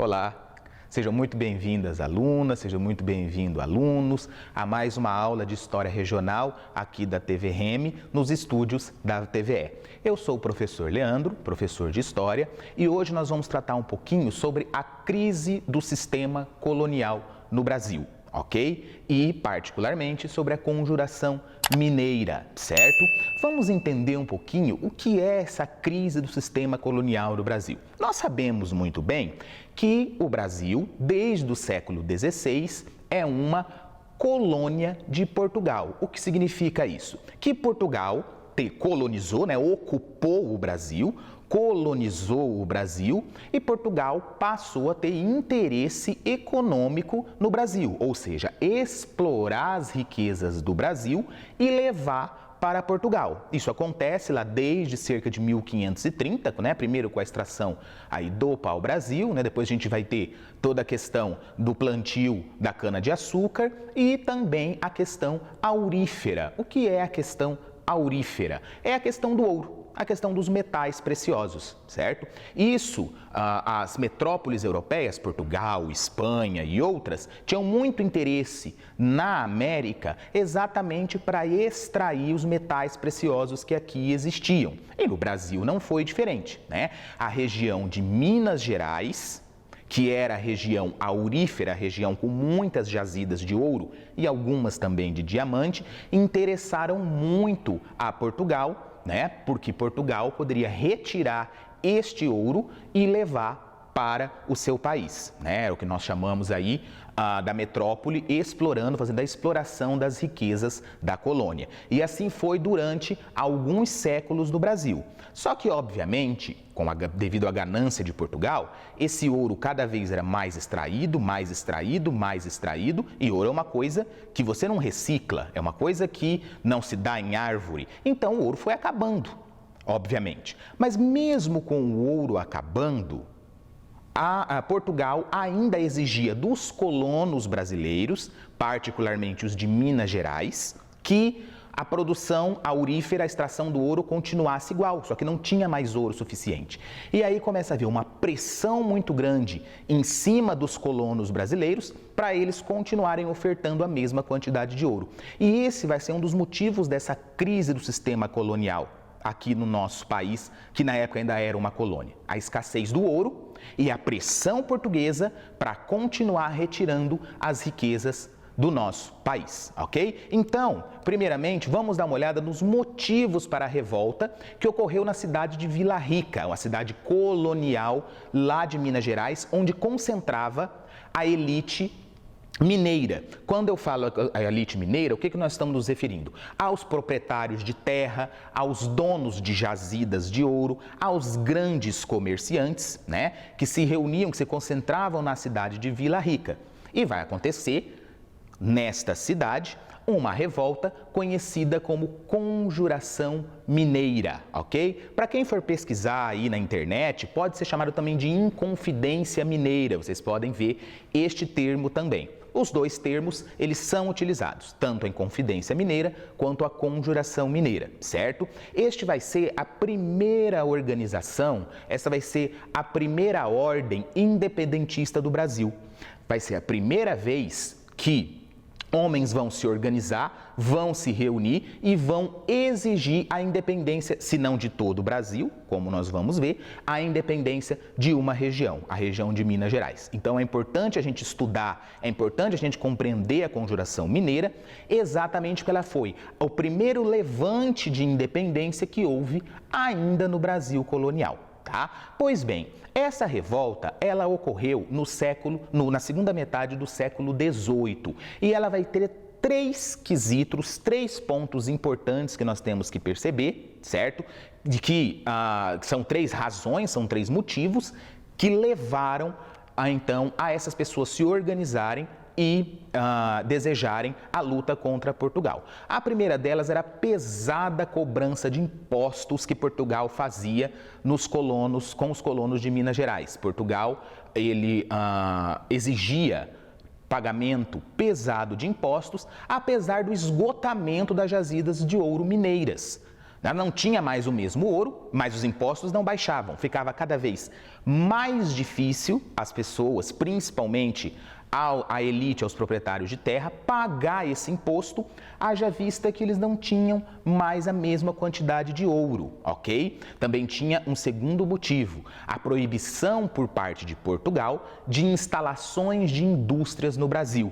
Olá, sejam muito bem-vindas alunas, sejam muito bem-vindos alunos a mais uma aula de História Regional aqui da TV REME, nos estúdios da TVE. Eu sou o professor Leandro, professor de História, e hoje nós vamos tratar um pouquinho sobre a crise do sistema colonial no Brasil, ok? E, particularmente, sobre a conjuração mineira, certo? Vamos entender um pouquinho o que é essa crise do sistema colonial do Brasil. Nós sabemos muito bem que o Brasil, desde o século XVI, é uma colônia de Portugal. O que significa isso? Que Portugal colonizou, ocupou o Brasil, colonizou o Brasil e Portugal passou a ter interesse econômico no Brasil, ou seja, explorar as riquezas do Brasil e levar para Portugal. Isso acontece lá desde cerca de 1530, primeiro com a extração aí do pau-brasil, depois a gente vai ter toda a questão do plantio da cana-de-açúcar e também a questão aurífera. O que é a questão aurífera? É a questão do ouro, a questão dos metais preciosos, certo? Isso, as metrópoles europeias, Portugal, Espanha e outras, tinham muito interesse na América exatamente para extrair os metais preciosos que aqui existiam. E no Brasil não foi diferente, A região de Minas Gerais, que era a região aurífera, a região com muitas jazidas de ouro e algumas também de diamante, interessaram muito a Portugal, porque Portugal poderia retirar este ouro e levar para o seu país, o que nós chamamos aí da metrópole, fazendo a exploração das riquezas da colônia. E assim foi durante alguns séculos do Brasil. Só que, obviamente, devido à ganância de Portugal, esse ouro cada vez era mais extraído, e ouro é uma coisa que você não recicla, é uma coisa que não se dá em árvore. Então, o ouro foi acabando, obviamente. Mas mesmo com o ouro acabando, Portugal ainda exigia dos colonos brasileiros, particularmente os de Minas Gerais, que a produção aurífera, a extração do ouro continuasse igual, só que não tinha mais ouro suficiente. E aí começa a haver uma pressão muito grande em cima dos colonos brasileiros para eles continuarem ofertando a mesma quantidade de ouro. E esse vai ser um dos motivos dessa crise do sistema colonial aqui no nosso país, que na época ainda era uma colônia. A escassez do ouro e a pressão portuguesa para continuar retirando as riquezas do nosso país, ok? Então, primeiramente, vamos dar uma olhada nos motivos para a revolta que ocorreu na cidade de Vila Rica, uma cidade colonial lá de Minas Gerais, onde concentrava a elite mineira. Quando eu falo a elite mineira, o que nós estamos nos referindo? Aos proprietários de terra, aos donos de jazidas de ouro, aos grandes comerciantes, que se reuniam, que se concentravam na cidade de Vila Rica. E vai acontecer, nesta cidade, uma revolta conhecida como Conjuração Mineira, ok? Para quem for pesquisar aí na internet, pode ser chamado também de Inconfidência Mineira, vocês podem ver este termo também. Os dois termos, eles são utilizados, tanto a Inconfidência Mineira quanto a Conjuração Mineira, certo? Este vai ser a primeira organização, essa vai ser a primeira ordem independentista do Brasil. Vai ser a primeira vez que homens vão se organizar, vão se reunir e vão exigir a independência, se não de todo o Brasil, como nós vamos ver, a independência de uma região, a região de Minas Gerais. Então é importante a gente estudar, é importante a gente compreender a Conjuração Mineira, exatamente porque ela foi o primeiro levante de independência que houve ainda no Brasil colonial. Pois bem, essa revolta, ela ocorreu na segunda metade do século XVIII e ela vai ter três quesitos, três pontos importantes que nós temos que perceber, certo? De que são três razões, são três motivos que levaram a essas pessoas se organizarem e desejarem a luta contra Portugal. A primeira delas era a pesada cobrança de impostos que Portugal fazia com os colonos de Minas Gerais. Portugal, ele exigia pagamento pesado de impostos, apesar do esgotamento das jazidas de ouro mineiras. Ela não tinha mais o mesmo ouro, mas os impostos não baixavam. Ficava cada vez mais difícil as pessoas, principalmente a elite, aos proprietários de terra, pagar esse imposto, haja vista que eles não tinham mais a mesma quantidade de ouro, ok? Também tinha um segundo motivo, a proibição por parte de Portugal de instalações de indústrias no Brasil.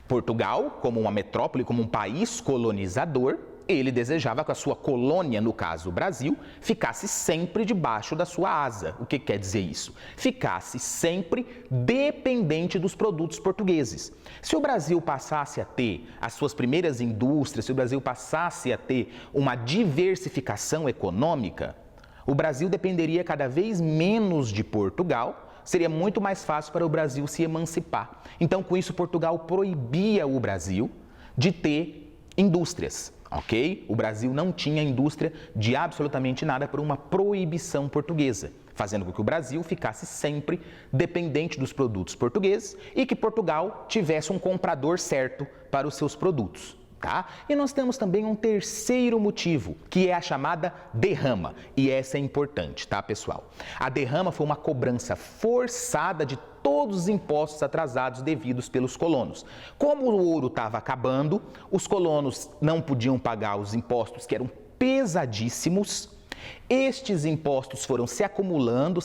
Portugal, como uma metrópole, como um país colonizador, ele desejava que a sua colônia, no caso o Brasil, ficasse sempre debaixo da sua asa. O que quer dizer isso? Ficasse sempre dependente dos produtos portugueses. Se o Brasil passasse a ter as suas primeiras indústrias, se o Brasil passasse a ter uma diversificação econômica, o Brasil dependeria cada vez menos de Portugal, seria muito mais fácil para o Brasil se emancipar. Então, com isso, Portugal proibia o Brasil de ter indústrias. Ok? O Brasil não tinha indústria de absolutamente nada por uma proibição portuguesa, fazendo com que o Brasil ficasse sempre dependente dos produtos portugueses e que Portugal tivesse um comprador certo para os seus produtos. Tá? E nós temos também um terceiro motivo, que é a chamada derrama. E essa é importante, tá, pessoal? A derrama foi uma cobrança forçada de todos os impostos atrasados devidos pelos colonos. Como o ouro estava acabando, os colonos não podiam pagar os impostos que eram pesadíssimos. Estes impostos foram se acumulando,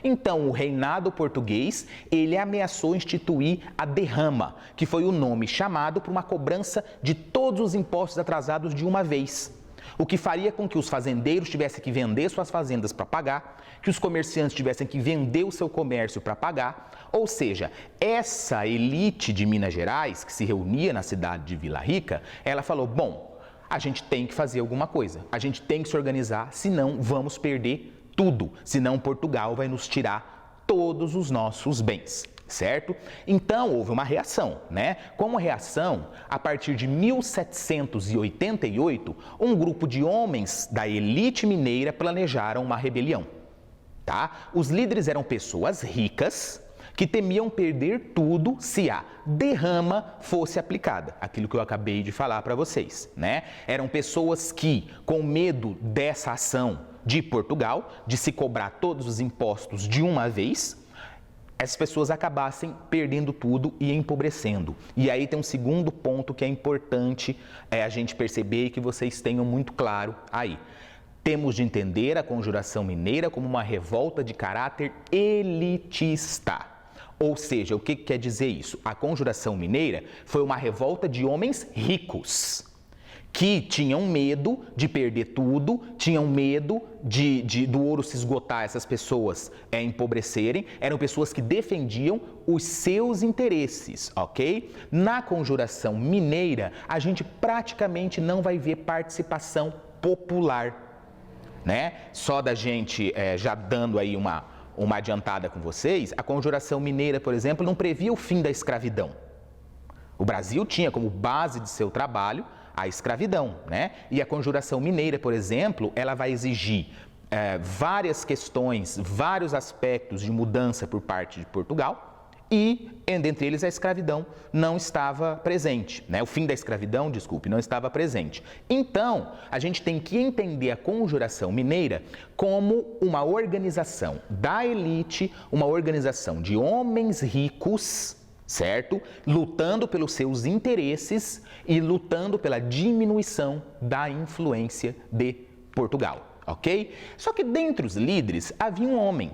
então o reinado português, ele ameaçou instituir a derrama, que foi o nome chamado por uma cobrança de todos os impostos atrasados de uma vez. O que faria com que os fazendeiros tivessem que vender suas fazendas para pagar, que os comerciantes tivessem que vender o seu comércio para pagar, ou seja, essa elite de Minas Gerais, que se reunia na cidade de Vila Rica, ela falou, bom, a gente tem que fazer alguma coisa, a gente tem que se organizar, senão vamos perder tudo, senão Portugal vai nos tirar todos os nossos bens, certo? Então, houve uma reação, né? Como reação, a partir de 1788, um grupo de homens da elite mineira planejaram uma rebelião, tá? Os líderes eram pessoas ricas, que temiam perder tudo se a derrama fosse aplicada. Aquilo que eu acabei de falar para vocês, né? Eram pessoas que, com medo dessa ação de Portugal, de se cobrar todos os impostos de uma vez, essas pessoas acabassem perdendo tudo e empobrecendo. E aí tem um segundo ponto que é importante a gente perceber e que vocês tenham muito claro aí. Temos de entender a Conjuração Mineira como uma revolta de caráter elitista. Ou seja, o que quer dizer isso? A Conjuração Mineira foi uma revolta de homens ricos, que tinham medo de perder tudo, tinham medo do ouro se esgotar, essas pessoas empobrecerem, eram pessoas que defendiam os seus interesses, ok? Na Conjuração Mineira, a gente praticamente não vai ver participação popular, né? Só da gente, já dando aí uma adiantada com vocês, a Conjuração Mineira, por exemplo, não previa o fim da escravidão. O Brasil tinha como base de seu trabalho a escravidão, né? E a Conjuração Mineira, por exemplo, ela vai exigir várias questões, vários aspectos de mudança por parte de Portugal e, dentre eles, a escravidão não estava presente, né? O fim da escravidão, não estava presente. Então, a gente tem que entender a Conjuração Mineira como uma organização da elite, uma organização de homens ricos, certo? Lutando pelos seus interesses e lutando pela diminuição da influência de Portugal, ok? Só que dentre os líderes havia um homem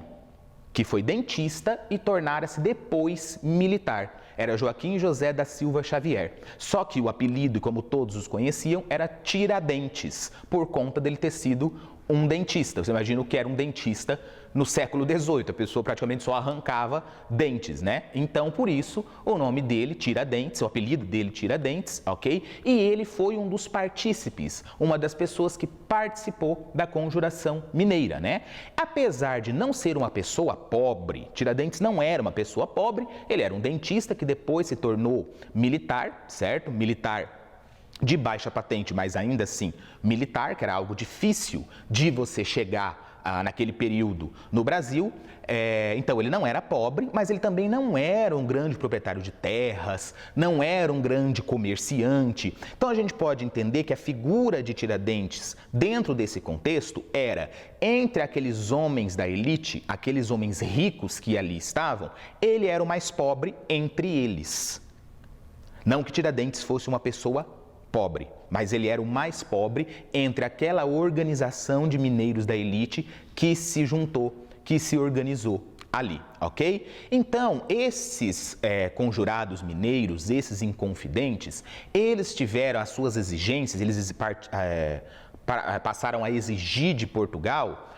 que foi dentista e tornara-se depois militar. Era Joaquim José da Silva Xavier. Só que o apelido, como todos os conheciam, era Tiradentes, por conta dele ter sido um dentista. Você imagina o que era um dentista no século XVIII, a pessoa praticamente só arrancava dentes, né? Então, por isso, o nome dele, Tiradentes, o apelido dele, Tiradentes, ok? E ele foi um dos partícipes, uma das pessoas que participou da Conjuração Mineira, né? Apesar de não ser uma pessoa pobre, Tiradentes não era uma pessoa pobre, ele era um dentista que depois se tornou militar, certo? Militar de baixa patente, mas ainda assim militar, que era algo difícil de você chegar naquele período no Brasil. Então, ele não era pobre, mas ele também não era um grande proprietário de terras, não era um grande comerciante. Então, a gente pode entender que a figura de Tiradentes, dentro desse contexto, era entre aqueles homens da elite, aqueles homens ricos que ali estavam, ele era o mais pobre entre eles. Não que Tiradentes fosse uma pessoa pobre, mas ele era o mais pobre entre aquela organização de mineiros da elite que se juntou, que se organizou ali, ok? Então, esses conjurados mineiros, esses inconfidentes, eles tiveram as suas exigências, eles passaram a exigir de Portugal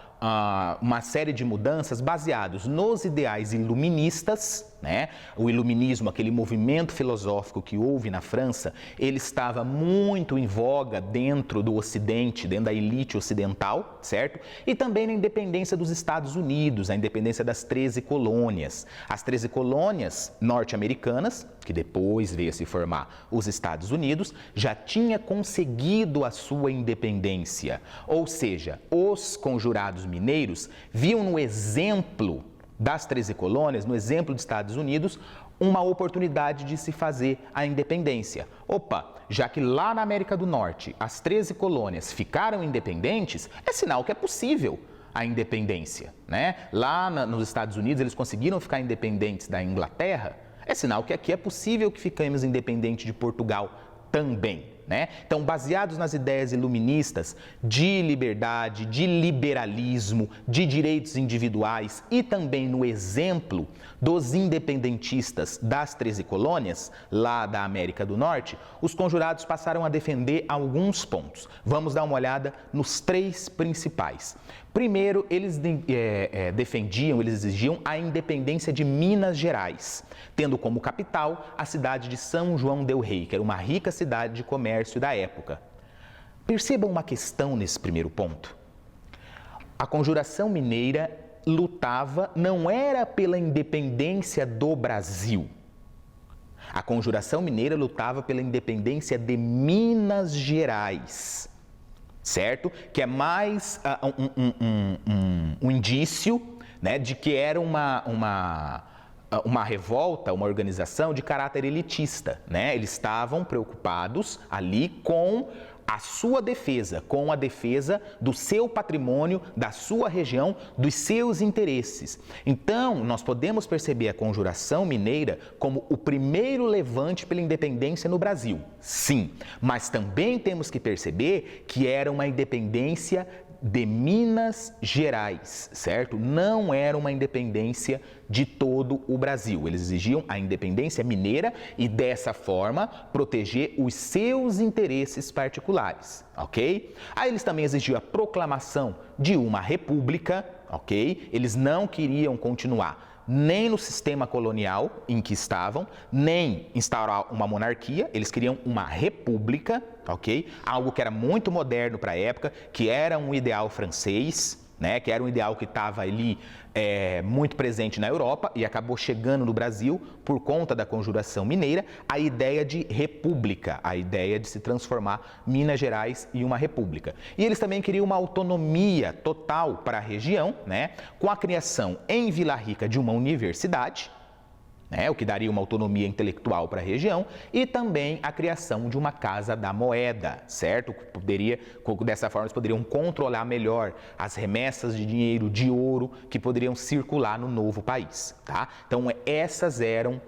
uma série de mudanças baseados nos ideais iluministas, né? O iluminismo, aquele movimento filosófico que houve na França, ele estava muito em voga dentro do Ocidente, dentro da elite ocidental, certo? E também na independência dos Estados Unidos, a independência das 13 colônias. As 13 colônias norte-americanas, que depois veio a se formar os Estados Unidos, já tinha conseguido a sua independência. Ou seja, os conjurados mineiros viam no exemplo das 13 colônias, no exemplo dos Estados Unidos, uma oportunidade de se fazer a independência. Opa, já que lá na América do Norte as 13 colônias ficaram independentes, é sinal que é possível a independência, né? Lá nos Estados Unidos eles conseguiram ficar independentes da Inglaterra, é sinal que aqui é possível que fiquemos independentes de Portugal também. Né? Então, baseados nas ideias iluministas de liberdade, de liberalismo, de direitos individuais e também no exemplo dos independentistas das 13 colônias, lá da América do Norte, os conjurados passaram a defender alguns pontos. Vamos dar uma olhada nos 3 principais. Primeiro, eles defendiam, eles exigiam a independência de Minas Gerais, tendo como capital a cidade de São João del Rei, que era uma rica cidade de comércio da época. Percebam uma questão nesse primeiro ponto. A Conjuração Mineira lutava, não era pela independência do Brasil. A Conjuração Mineira lutava pela independência de Minas Gerais. Certo? Que é mais um indício, né, de que era uma revolta, uma organização de caráter elitista, né? Eles estavam preocupados ali com a sua defesa, com a defesa do seu patrimônio, da sua região, dos seus interesses. Então, nós podemos perceber a Conjuração Mineira como o primeiro levante pela independência no Brasil, sim, mas também temos que perceber que era uma independência de Minas Gerais, certo? Não era uma independência de todo o Brasil. Eles exigiam a independência mineira e, dessa forma, proteger os seus interesses particulares, ok? Aí eles também exigiam a proclamação de uma república, ok? Eles não queriam continuar nem no sistema colonial em que estavam, nem instaurar uma monarquia, eles queriam uma república, ok? Algo que era muito moderno para a época, que era um ideal francês, né? Que era um ideal que estava ali muito presente na Europa e acabou chegando no Brasil por conta da Conjuração Mineira, a ideia de república, a ideia de se transformar Minas Gerais em uma república. E eles também queriam uma autonomia total para a região, né? Com a criação em Vila Rica de uma universidade, né, o que daria uma autonomia intelectual para a região, e também a criação de uma Casa da Moeda, certo? Dessa forma, eles poderiam controlar melhor as remessas de dinheiro, de ouro, que poderiam circular no novo país, tá? Então, essas eram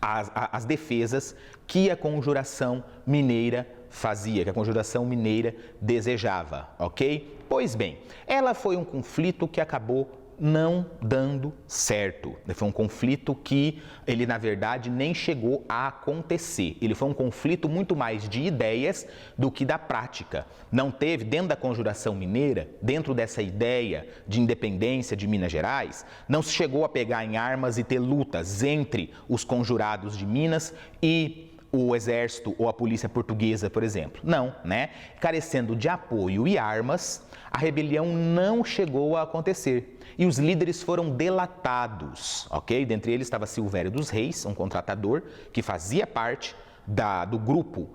as defesas que a Conjuração Mineira fazia, que a Conjuração Mineira desejava, ok? Pois bem, ela foi um conflito que acabou não dando certo. Foi um conflito que ele, na verdade, nem chegou a acontecer. Ele foi um conflito muito mais de ideias do que da prática. Não teve, dentro da Conjuração Mineira, dentro dessa ideia de independência de Minas Gerais, não se chegou a pegar em armas e ter lutas entre os conjurados de Minas e o exército ou a polícia portuguesa, por exemplo. Não, né? Carecendo de apoio e armas, a rebelião não chegou a acontecer. E os líderes foram delatados, ok? Dentre eles estava Silvério dos Reis, um contratador que fazia parte do grupo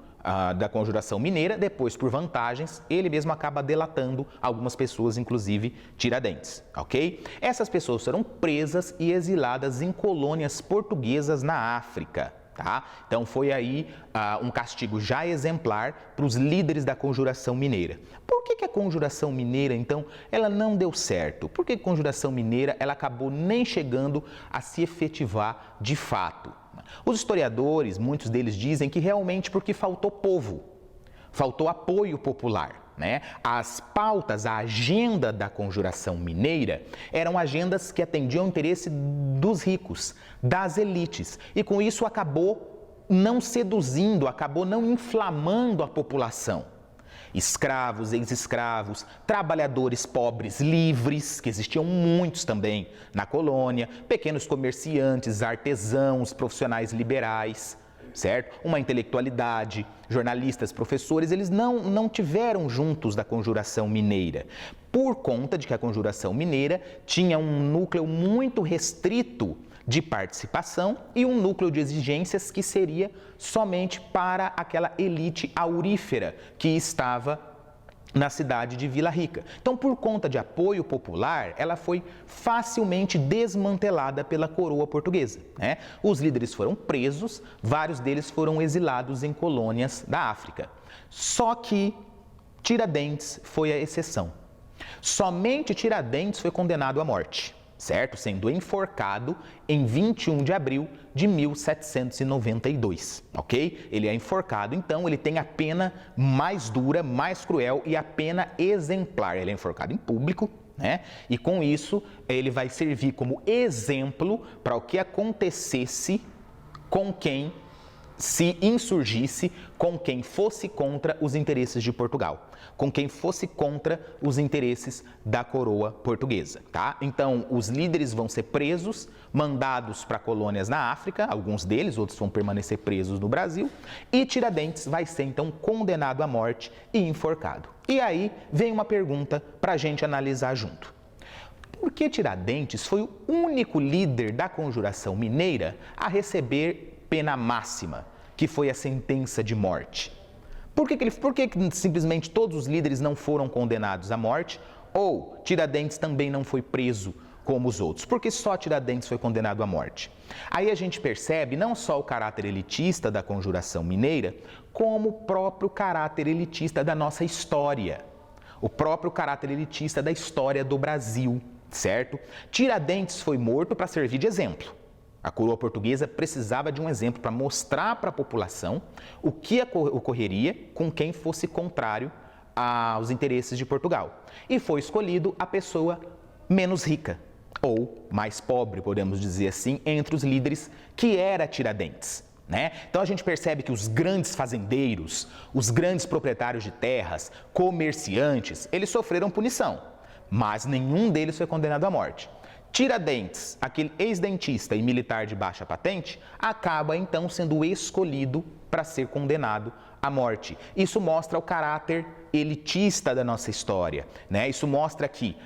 da Conjuração Mineira, depois por vantagens, ele mesmo acaba delatando algumas pessoas, inclusive Tiradentes, ok? Essas pessoas foram presas e exiladas em colônias portuguesas na África, tá? Então foi aí um castigo já exemplar para os líderes da Conjuração Mineira. Por que a Conjuração Mineira, então, ela não deu certo? Por que a Conjuração Mineira ela acabou nem chegando a se efetivar de fato? Os historiadores, muitos deles dizem que realmente porque faltou povo, faltou apoio popular, né? As pautas, a agenda da Conjuração Mineira eram agendas que atendiam ao interesse dos ricos, das elites, e com isso acabou não seduzindo, acabou não inflamando a população. Escravos, ex-escravos, trabalhadores pobres livres, que existiam muitos também na colônia, pequenos comerciantes, artesãos, profissionais liberais, certo? Uma intelectualidade, jornalistas, professores, eles não tiveram juntos da Conjuração Mineira, por conta de que a Conjuração Mineira tinha um núcleo muito restrito de participação e um núcleo de exigências que seria somente para aquela elite aurífera que estava na cidade de Vila Rica. Então, por conta de apoio popular, ela foi facilmente desmantelada pela coroa portuguesa, né? Os líderes foram presos, vários deles foram exilados em colônias da África. Só que Tiradentes foi a exceção. Somente Tiradentes foi condenado à morte, certo? Sendo enforcado em 21 de abril de 1792, ok? Ele é enforcado, então ele tem a pena mais dura, mais cruel e a pena exemplar. Ele é enforcado em público, né? E com isso ele vai servir como exemplo para o que acontecesse com quem se insurgisse, com quem fosse contra os interesses de Portugal, com quem fosse contra os interesses da coroa portuguesa, tá? Então, os líderes vão ser presos, mandados para colônias na África, alguns deles, outros vão permanecer presos no Brasil, e Tiradentes vai ser, então, condenado à morte e enforcado. E aí vem uma pergunta para a gente analisar junto. Por que Tiradentes foi o único líder da Conjuração Mineira a receber pena máxima, que foi a sentença de morte? Por que simplesmente todos os líderes não foram condenados à morte? Ou Tiradentes também não foi preso como os outros? Por que só Tiradentes foi condenado à morte? Aí a gente percebe não só o caráter elitista da Conjuração Mineira, como o próprio caráter elitista da nossa história. O próprio caráter elitista da história do Brasil, certo? Tiradentes foi morto para servir de exemplo. A coroa portuguesa precisava de um exemplo para mostrar para a população o que ocorreria com quem fosse contrário aos interesses de Portugal. E foi escolhido a pessoa menos rica, ou mais pobre, podemos dizer assim, entre os líderes, que era Tiradentes, né? Então a gente percebe que os grandes fazendeiros, os grandes proprietários de terras, comerciantes, eles sofreram punição, mas nenhum deles foi condenado à morte. Tiradentes, aquele ex-dentista e militar de baixa patente, acaba então sendo escolhido para ser condenado à morte. Isso mostra o caráter elitista da nossa história, né? Isso mostra que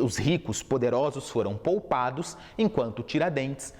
os ricos poderosos foram poupados, enquanto Tiradentes,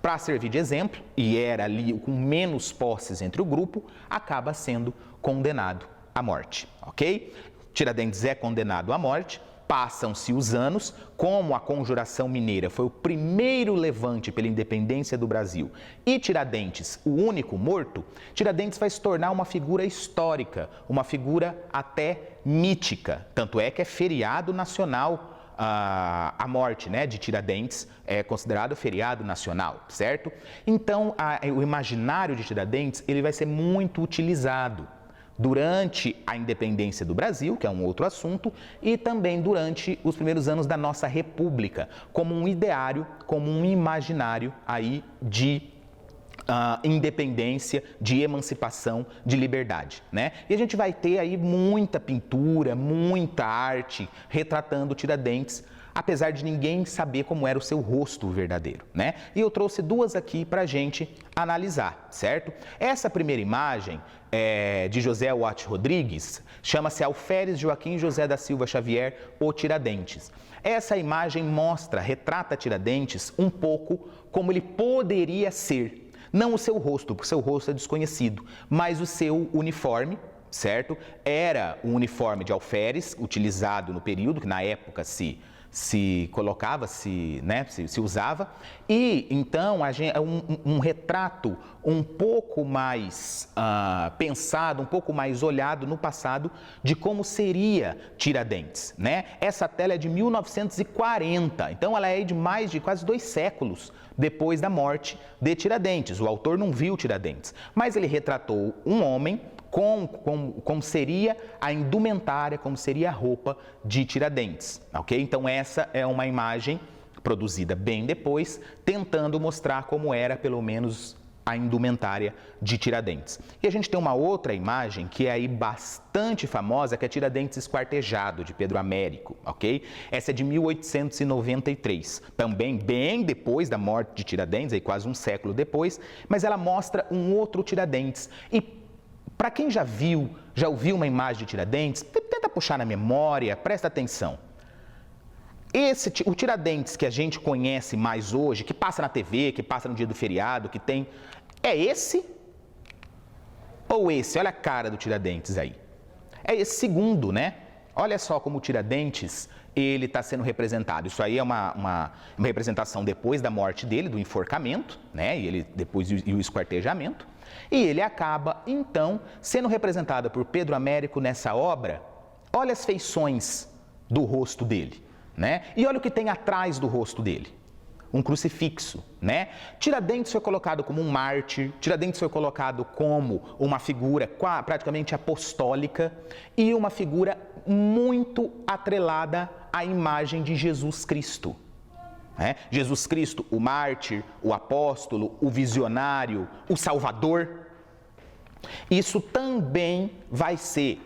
para servir de exemplo, e era ali com menos posses entre o grupo, acaba sendo condenado à morte, ok? Tiradentes é condenado à morte. Passam-se os anos, como a Conjuração Mineira foi o primeiro levante pela independência do Brasil e Tiradentes, o único morto, Tiradentes vai se tornar uma figura histórica, uma figura até mítica. Tanto é que é feriado nacional a morte, né, de Tiradentes, é considerado feriado nacional, certo? Então, o imaginário de Tiradentes ele vai ser muito utilizado durante a independência do Brasil, que é um outro assunto, e também durante os primeiros anos da nossa República, como um ideário, como um imaginário aí de independência, de emancipação, de liberdade, né? E a gente vai ter aí muita pintura, muita arte retratando Tiradentes, apesar de ninguém saber como era o seu rosto verdadeiro, né? E eu trouxe duas aqui para a gente analisar, certo? Essa primeira imagem de José Watt Rodrigues chama-se Alferes Joaquim José da Silva Xavier, o Tiradentes. Essa imagem retrata Tiradentes um pouco como ele poderia ser, Não o seu rosto, porque o seu rosto é desconhecido, mas o seu uniforme, certo? Era um uniforme de alferes, utilizado no período, que na época se colocava, se usava, e então um retrato um pouco mais pensado, um pouco mais olhado no passado de como seria Tiradentes, né? Essa tela é de 1940, então ela é de mais de quase 2 séculos depois da morte de Tiradentes. O autor não viu Tiradentes, mas ele retratou um homem como seria a indumentária, como seria a roupa de Tiradentes, ok? Então essa é uma imagem produzida bem depois, tentando mostrar como era, pelo menos, a indumentária de Tiradentes. E a gente tem uma outra imagem que é aí bastante famosa, que é Tiradentes esquartejado, de Pedro Américo, ok? Essa é de 1893, também bem depois da morte de Tiradentes, aí quase um século depois, mas ela mostra um outro Tiradentes. E para quem já ouviu uma imagem de Tiradentes, tenta puxar na memória, presta atenção. O Tiradentes que a gente conhece mais hoje, que passa na TV, que passa no dia do feriado, que tem... É esse ou esse? Olha a cara do Tiradentes aí. É esse segundo, né? Olha só como o Tiradentes, ele está sendo representado. Isso aí é uma representação depois da morte dele, do enforcamento, né? Depois o esquartejamento. E ele acaba, então, sendo representado por Pedro Américo nessa obra. Olha as feições do rosto dele, né? E olha o que tem atrás do rosto dele. Um crucifixo, né? Tiradentes foi colocado como um mártir, Tiradentes foi colocado como uma figura praticamente apostólica e uma figura muito atrelada à imagem de Jesus Cristo. Jesus Cristo, o mártir, o apóstolo, o visionário, o salvador. Isso também vai ser,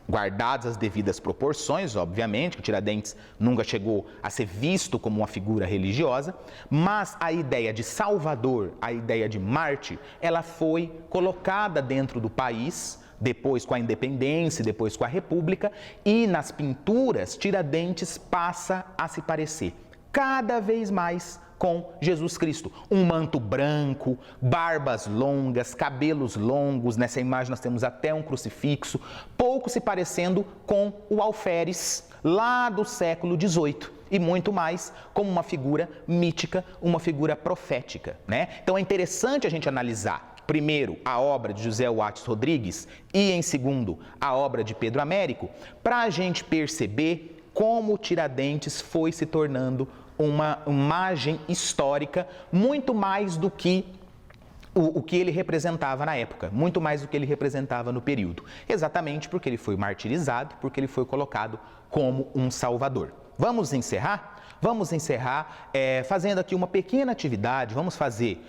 guardadas as devidas proporções, obviamente, que Tiradentes nunca chegou a ser visto como uma figura religiosa, mas a ideia de salvador, a ideia de mártir, ela foi colocada dentro do país, depois com a independência, depois com a república, e nas pinturas Tiradentes passa a se parecer cada vez mais com Jesus Cristo. Um manto branco, barbas longas, cabelos longos, nessa imagem nós temos até um crucifixo, pouco se parecendo com o alferes lá do século XVIII e muito mais como uma figura mítica, uma figura profética, né? Então é interessante a gente analisar primeiro a obra de José Watts Rodrigues e em segundo a obra de Pedro Américo, para a gente perceber como Tiradentes foi se tornando uma imagem histórica muito mais do que o que ele representava na época, muito mais do que ele representava no período. Exatamente porque ele foi martirizado, porque ele foi colocado como um salvador. Vamos encerrar? Vamos encerrar fazendo aqui uma pequena atividade. Vamos fazer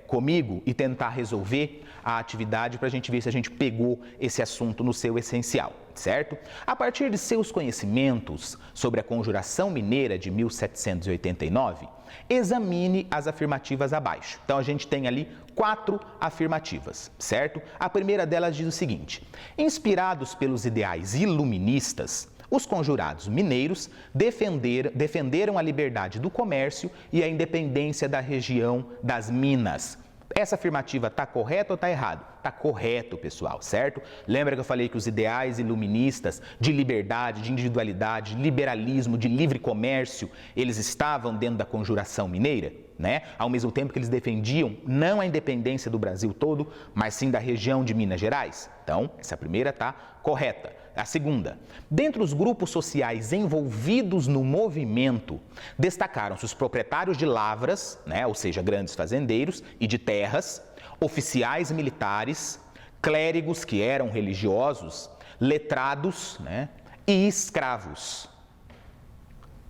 comigo e tentar resolver a atividade para a gente ver se a gente pegou esse assunto no seu essencial, certo? A partir de seus conhecimentos sobre a Conjuração Mineira de 1789, examine as afirmativas abaixo. Então, a gente tem ali 4 afirmativas, certo? A primeira delas diz o seguinte: inspirados pelos ideais iluministas, os conjurados mineiros defenderam a liberdade do comércio e a independência da região das Minas. Essa afirmativa está correta ou está errado? Está correto, pessoal, certo? Lembra que eu falei que os ideais iluministas de liberdade, de individualidade, de liberalismo, de livre comércio, eles estavam dentro da Conjuração Mineira, né? Ao mesmo tempo que eles defendiam não a independência do Brasil todo, mas sim da região de Minas Gerais. Então, essa primeira está correta. A segunda, dentre os grupos sociais envolvidos no movimento, destacaram-se os proprietários de lavras, né, ou seja, grandes fazendeiros, e de terras, oficiais militares, clérigos que eram religiosos, letrados, né, e escravos.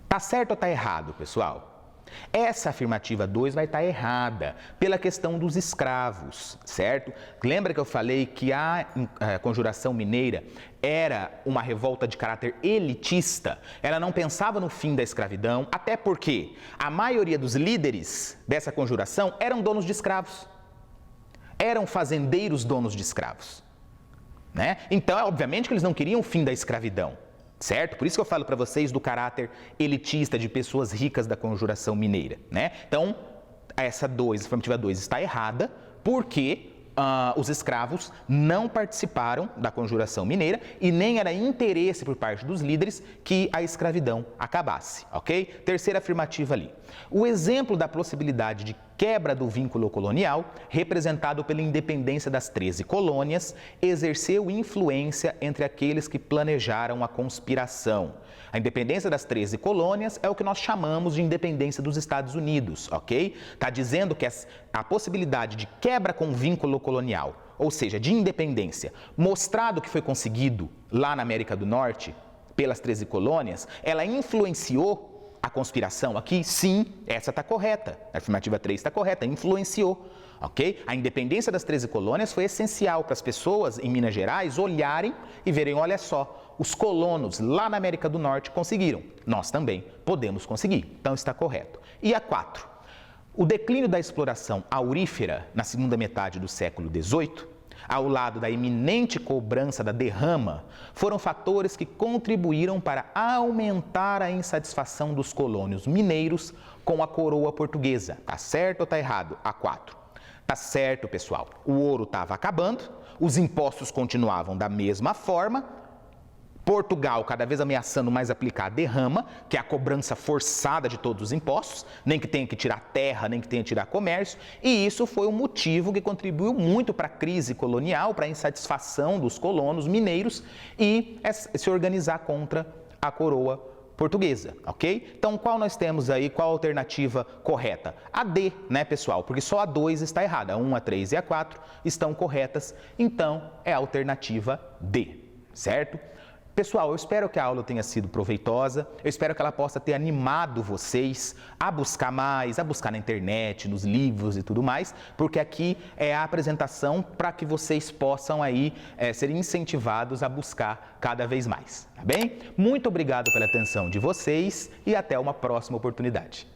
Tá certo ou tá errado, pessoal? Essa afirmativa 2 vai estar errada pela questão dos escravos, certo? Lembra que eu falei que a Conjuração Mineira era uma revolta de caráter elitista? Ela não pensava no fim da escravidão, até porque a maioria dos líderes dessa conjuração eram donos de escravos. Eram fazendeiros donos de escravos, né? Então, obviamente que eles não queriam o fim da escravidão. Certo? Por isso que eu falo para vocês do caráter elitista de pessoas ricas da Conjuração Mineira, né? Então, essa 2, afirmativa 2, está errada, porque os escravos não participaram da Conjuração Mineira e nem era interesse por parte dos líderes que a escravidão acabasse, ok? Terceira afirmativa ali. O exemplo da possibilidade de quebra do vínculo colonial, representado pela independência das 13 colônias, exerceu influência entre aqueles que planejaram a conspiração. A independência das 13 colônias é o que nós chamamos de independência dos Estados Unidos, ok? Está dizendo que a possibilidade de quebra com o vínculo colonial, ou seja, de independência, mostrado que foi conseguido lá na América do Norte, pelas 13 colônias, ela influenciou a conspiração aqui? Sim, essa está correta. A afirmativa 3 está correta, influenciou, ok? A independência das 13 colônias foi essencial para as pessoas em Minas Gerais olharem e verem, olha só, os colonos lá na América do Norte conseguiram, nós também podemos conseguir. Então está correto. E a 4. O declínio da exploração aurífera na segunda metade do século XVIII, ao lado da iminente cobrança da derrama, foram fatores que contribuíram para aumentar a insatisfação dos colônios mineiros com a coroa portuguesa. Tá certo ou está errado? A 4. Tá certo, pessoal. O ouro estava acabando, os impostos continuavam da mesma forma, Portugal cada vez ameaçando mais aplicar a derrama, que é a cobrança forçada de todos os impostos, nem que tenha que tirar terra, nem que tenha que tirar comércio, e isso foi um motivo que contribuiu muito para a crise colonial, para a insatisfação dos colonos mineiros e se organizar contra a coroa portuguesa, ok? Então, qual nós temos aí, qual a alternativa correta? A D, né, pessoal? Porque só a 2 está errada, a 1, a 3 e a 4 estão corretas, então é a alternativa D, certo? Pessoal, eu espero que a aula tenha sido proveitosa, eu espero que ela possa ter animado vocês a buscar mais, a buscar na internet, nos livros e tudo mais, porque aqui é a apresentação para que vocês possam aí serem incentivados a buscar cada vez mais, tá bem? Muito obrigado pela atenção de vocês e até uma próxima oportunidade.